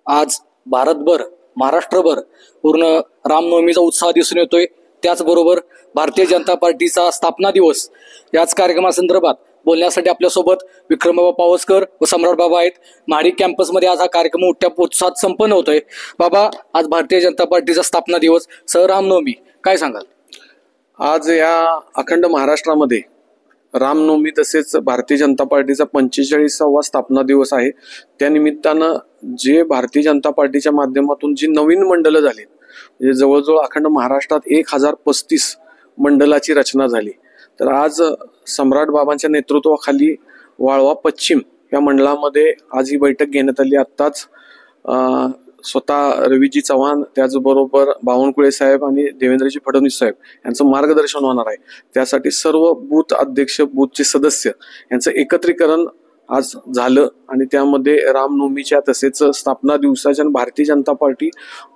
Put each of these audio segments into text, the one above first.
आज भारतभर महाराष्ट्रभर पूर्ण रामनवमीचा उत्साह दिसून येतोय। त्याचबरोबर भारतीय जनता पार्टीचा स्थापना दिवस याच कार्यक्रमासंदर्भात बोलण्यासाठी आपल्यासोबत विक्रमबाबा पावसकर व सम्राट बाबा आहेत। महाडिक कॅम्पसमध्ये आज हा कार्यक्रम मोठ्या उत्साहात संपन्न होतोय। बाबा, आज भारतीय जनता पार्टीचा स्थापना दिवस सह रामनवमी, काय सांगाल? आज या अखंड महाराष्ट्रामध्ये रामनवमी तसेच भारतीय जनता पार्टीचा 45वा स्थापना दिवस आहे। त्या निमित्तानं जे भारतीय जनता पार्टीच्या माध्यमातून जी नवीन मंडळं झाली, म्हणजे जवळजवळ अखंड महाराष्ट्रात 1035 मंडळाची रचना झाली। तर आज सम्राट बाबांच्या नेतृत्वाखाली वाळवा पश्चिम या मंडळामध्ये आज ही बैठक घेण्यात आली। आत्ताच स्वतः रवीजी चव्हाण, त्याचबरोबर बावनकुळे साहेब आणि देवेंद्रजी फडणवीस साहेब यांचं मार्गदर्शन होणार आहे। त्यासाठी सर्व बूथ अध्यक्ष, बूथचे सदस्य यांचं एकत्रीकरण आज झालं आणि त्यामध्ये रामनवमीच्या तसेच स्थापना दिवसाच्या आणि भारतीय जनता पार्टी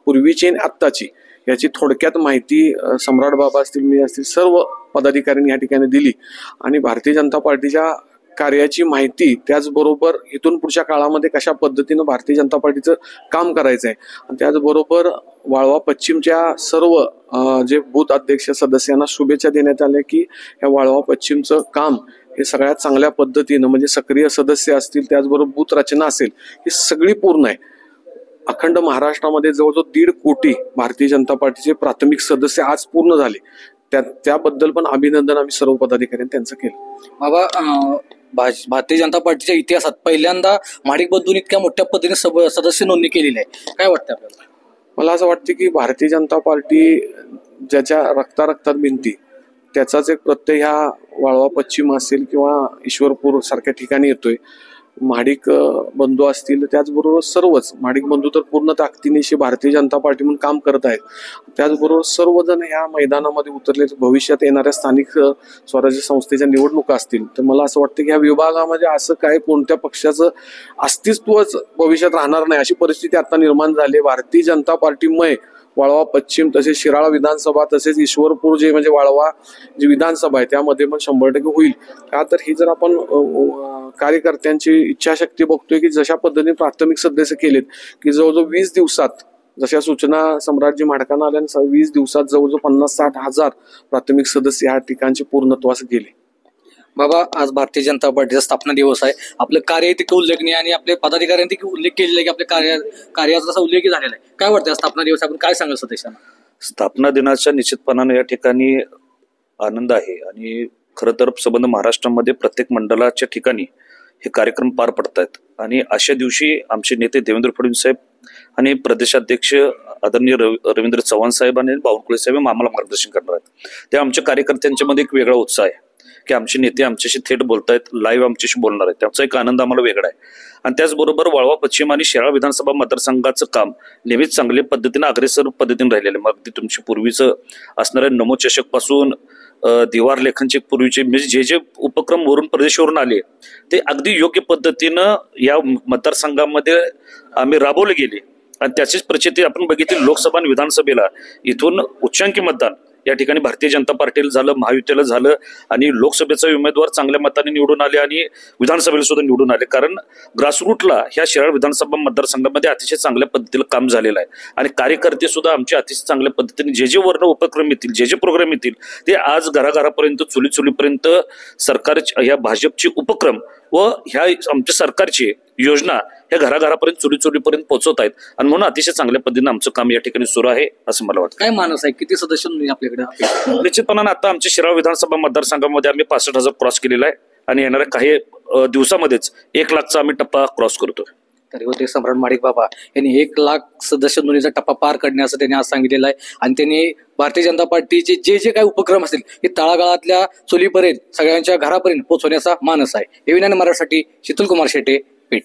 पूर्वीची आणि आत्ताची याची थोडक्यात माहिती सम्राट बाबा असतील, मी असतील, सर्व पदाधिकाऱ्यांनी या ठिकाणी दिली आणि भारतीय जनता पार्टीच्या कार्याची माहिती, त्याचबरोबर इथून पुढच्या काळामध्ये कशा पद्धतीनं भारतीय जनता पार्टीचं काम करायचं आहे आणि त्याचबरोबर वाळवा पश्चिमच्या सर्व जे बूथ अध्यक्ष सदस्यांना शुभेच्छा देण्यात आल्या की या वाळवा पश्चिमचं काम हे सगळ्यात चांगल्या पद्धतीनं, म्हणजे सक्रिय सदस्य असतील, त्याचबरोबर बूथ रचना असेल, ही सगळी पूर्ण आहे। अखंड महाराष्ट्रामध्ये जवळजवळ 1.5 कोटी भारतीय जनता पार्टीचे प्राथमिक सदस्य आज पूर्ण झाले। त्याबद्दल पण अभिनंदन आम्ही सर्व पदाधिकाऱ्यांनी त्यांचं केलं। बाबा, भारतीय जनता पार्टीच्या इतिहासात पहिल्यांदा महाडिक बंधूंनी इतक्या मोठ्या पद्धतीने सदस्य नोंदणी केलेली आहे, काय वाटतं आपल्याला? मला असं वाटतं की भारतीय जनता पार्टी ज्याच्या रक्तात भिनती त्याचाच एक प्रत्यय ह्या वाळवा पश्चिम असेल किंवा ईश्वरपूर सारख्या ठिकाणी येतोय। महाडिक बंधू असतील, त्याचबरोबर सर्वच महाडिक बंधू तर पूर्ण ताकदीनिशी भारतीय जनता पार्टी म्हणून काम करत आहेत। त्याचबरोबर सर्वजण ह्या मैदानामध्ये उतरले। भविष्यात येणाऱ्या स्थानिक स्वराज्य संस्थेच्या निवडणुका असतील तर मला असं वाटतं की ह्या विभागामध्ये असं काय कोणत्या पक्षाचं अस्तित्वच भविष्यात राहणार नाही अशी परिस्थिती आता निर्माण झाली। भारतीय जनता पार्टीमुळे वाळवा पश्चिम तसेच शिराळा विधानसभा तसेच ईश्वरपूर जे म्हणजे वाळवा जी विधानसभा आहे त्यामध्ये पण 100% होईल। का तर ही जर आपण कार्यकर्त्यांची इच्छाशक्ती बघतोय की जशा पद्धतीने प्राथमिक सदस्य केलेत की जवळजवळ 20 दिवसात, जशा सूचना सम्राटजी माडकांना आल्या, 20 दिवसात जवळजवळ 50-60 हजार प्राथमिक सदस्य ह्या ठिकाणचे पूर्णत्वास गेले। बाबा, आज भारतीय जनता पार्टीचा स्थापना दिवस आहे। आपलं कार्य तिथे उल्लेखनीय आणि आपले पदाधिकाऱ्यांनी देखील उल्लेख केलेला आहे की आपल्या कार्याचा असा उल्लेख झालेला आहे। काय वाटतं स्थापना दिवस आपण काय सांगाल सदस्यांना? स्थापना दिनाच्या निश्चितपणाने या ठिकाणी आनंद आहे आणि खरं तर संबंध महाराष्ट्रामध्ये प्रत्येक मंडळाच्या ठिकाणी हे कार्यक्रम पार पडतात आणि अशा दिवशी आमचे नेते देवेंद्र फडणवीस साहेब आणि प्रदेशाध्यक्ष आदरणीय रवींद्र चव्हाण साहेब आणि बावनकुळे साहेब आम्हाला मार्गदर्शन करणार आहेत। त्या आमच्या कार्यकर्त्यांच्या मध्ये एक वेगळा उत्साह आहे की आमचे नेते आमच्याशी थेट बोलतायत, लाईव्ह आमच्याशी बोलणार आहेत, त्याचा एक आनंद आम्हाला वेगळा आहे। आणि त्याचबरोबर वाळवा पश्चिम आणि शिराळा विधानसभा मतदारसंघाचं काम नेहमीच चांगल्या पद्धतीने अग्रेसर पद्धतीने राहिलेलं आहे। मग तुमची पूर्वीचं असणाऱ्या नमो चषक पासून दिवार लेखनचे पूर्वीचे म्हणजे जे उपक्रम वरून प्रदेशावरून आले ते अगदी योग्य पद्धतीनं या मतदारसंघामध्ये आम्ही राबवले गेले आणि त्याचीच प्रचिती आपण बघितली लोकसभा आणि विधानसभेला। इथून उच्चांकी मतदान या ठिकाणी भारतीय जनता पार्टीला झालं, महायुतीला झालं आणि लोकसभेचे उमेदवार चांगल्या मताने निवडून आले आणि विधानसभेला सुद्धा निवडून आले। कारण ग्रासरूटला ह्या शिराळा विधानसभा मतदारसंघामध्ये अतिशय चांगल्या पद्धतीनं काम झालेलं आहे आणि कार्यकर्ते सुद्धा आमचे अतिशय चांगल्या पद्धतीने जे वर्ण उपक्रम येतील, जे प्रोग्राम येतील ते आज घराघरापर्यंत, चुलीपर्यंत सरकारच्या ह्या भाजपचे उपक्रम व ह्या आमच्या सरकारची योजना ह्या घराघरापर्यंत, चुलीपर्यंत पोहोचवत आहेत आणि म्हणून अतिशय चांगल्या पद्धतीने आमचं काम या ठिकाणी सुरू आहे असं मला वाटतं। काय मानस आहे, किती सदस्य आपल्याकडे? निश्चितपणाने आता आमच्या शिराळा विधानसभा मतदारसंघामध्ये आम्ही 65,000 क्रॉस केलेला आहे आणि येणाऱ्या काही दिवसामध्येच 1 लाखचा आम्ही टप्पा क्रॉस करतोय। तरी होते सम्राट माडिक बाबा यांनी 1 लाख सदस्य नोंदणीचा टप्पा पार करण्याचं त्यांनी आज सांगितलेलं आहे आणि त्यांनी भारतीय जनता पार्टीचे जे काही उपक्रम असतील हे तळागाळातल्या चुलीपर्यंत, सगळ्यांच्या घरापर्यंत पोहोचवण्याचा मानस आहे। एव्हीएन मराठीसाठी शीतल कुमार शेटे, पेठ।